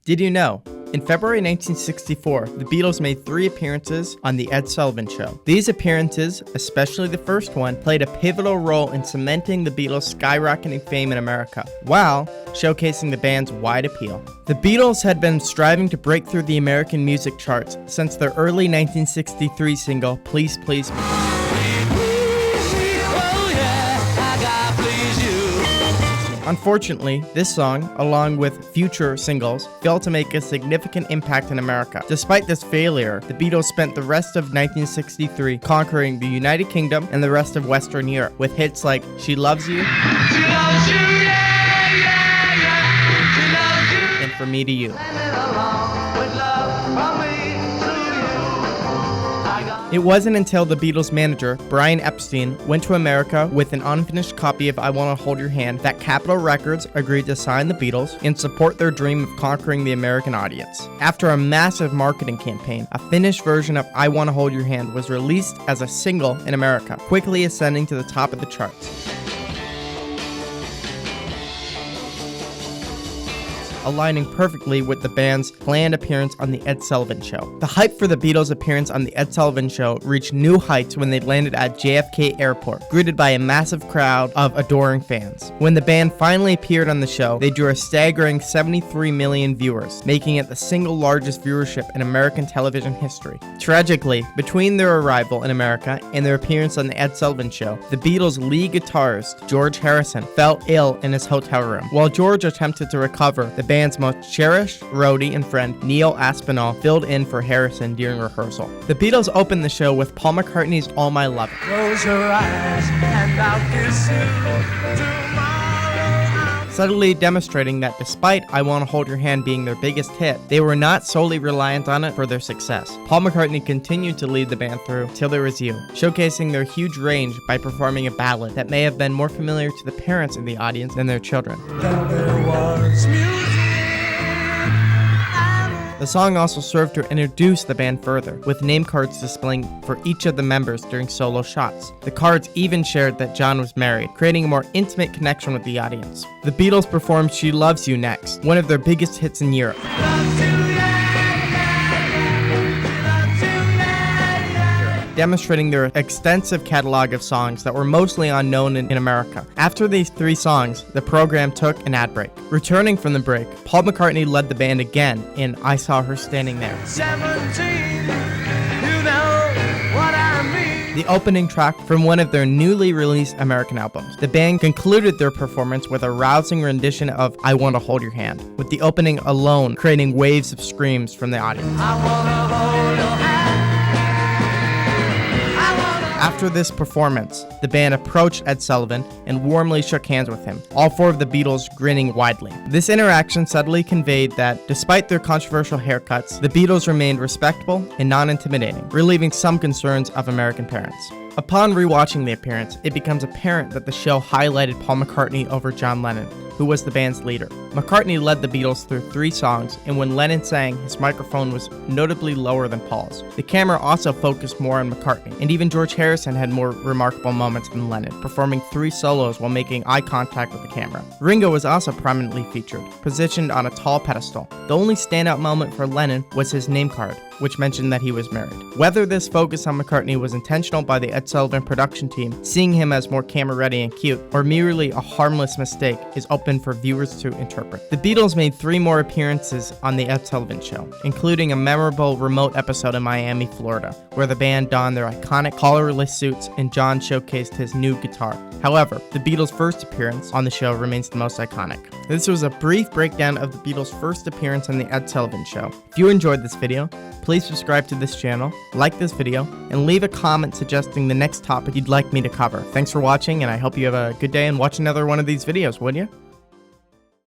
Did you know? In February 1964, the Beatles made 3 appearances on The Ed Sullivan Show. These appearances, especially the first one, played a pivotal role in cementing the Beatles' skyrocketing fame in America, while showcasing the band's wide appeal. The Beatles had been striving to break through the American music charts since their early 1963 single, Please Please Me. Unfortunately, this song, along with future singles, failed to make a significant impact in America. Despite this failure, the Beatles spent the rest of 1963 conquering the United Kingdom and the rest of Western Europe, with hits like She Loves You, and For Me to You. It wasn't until the Beatles' manager, Brian Epstein, went to America with an unfinished copy of I Wanna Hold Your Hand that Capitol Records agreed to sign the Beatles and support their dream of conquering the American audience. After a massive marketing campaign, a finished version of I Wanna Hold Your Hand was released as a single in America, quickly ascending to the top of the charts, aligning perfectly with the band's planned appearance on The Ed Sullivan Show. The hype for the Beatles' appearance on The Ed Sullivan Show reached new heights when they landed at JFK Airport, greeted by a massive crowd of adoring fans. When the band finally appeared on the show, they drew a staggering 73 million viewers, making it the single largest viewership in American television history. Tragically, between their arrival in America and their appearance on The Ed Sullivan Show, the Beatles' lead guitarist, George Harrison, fell ill in his hotel room. While George attempted to recover, the band's most cherished roadie and friend, Neil Aspinall, filled in for Harrison during rehearsal. The Beatles opened the show with Paul McCartney's All My Love. Close your eyes and I'll kiss you tomorrow. Subtly demonstrating that despite I Wanna Hold Your Hand being their biggest hit, they were not solely reliant on it for their success. Paul McCartney continued to lead the band through Till There Was You, showcasing their huge range by performing a ballad that may have been more familiar to the parents in the audience than their children. Then there was music. The song also served to introduce the band further, with name cards displaying for each of the members during solo shots. The cards even shared that John was married, creating a more intimate connection with the audience. The Beatles performed She Loves You next, one of their biggest hits in Europe, demonstrating their extensive catalog of songs that were mostly unknown in America. After these 3 songs, the program took an ad break. Returning from the break, Paul McCartney led the band again in I Saw Her Standing There, 17, you know what I mean. the opening track from one of their newly released American albums. The band concluded their performance with a rousing rendition of I Wanna Hold Your Hand, with the opening alone creating waves of screams from the audience. I wanna hold your hand. After this performance, the band approached Ed Sullivan and warmly shook hands with him, all 4 of the Beatles grinning widely. This interaction subtly conveyed that, despite their controversial haircuts, the Beatles remained respectable and non-intimidating, relieving some concerns of American parents. Upon rewatching the appearance, it becomes apparent that the show highlighted Paul McCartney over John Lennon, who was the band's leader. McCartney led the Beatles through 3 songs, and when Lennon sang, his microphone was notably lower than Paul's. The camera also focused more on McCartney, and even George Harrison had more remarkable moments than Lennon, performing 3 solos while making eye contact with the camera. Ringo was also prominently featured, positioned on a tall pedestal. The only standout moment for Lennon was his name card, which mentioned that he was married. Whether this focus on McCartney was intentional by the Ed Sullivan production team, seeing him as more camera-ready and cute, or merely a harmless mistake, is open for viewers to interpret. The Beatles made 3 more appearances on The Ed Sullivan Show, including a memorable remote episode in Miami, Florida, where the band donned their iconic collarless suits and John showcased his new guitar. However, the Beatles' first appearance on the show remains the most iconic. This was a brief breakdown of the Beatles' first appearance on The Ed Sullivan Show. If you enjoyed this video, please subscribe to this channel, like this video, and leave a comment suggesting the next topic you'd like me to cover. Thanks for watching, and I hope you have a good day and watch another one of these videos, would you?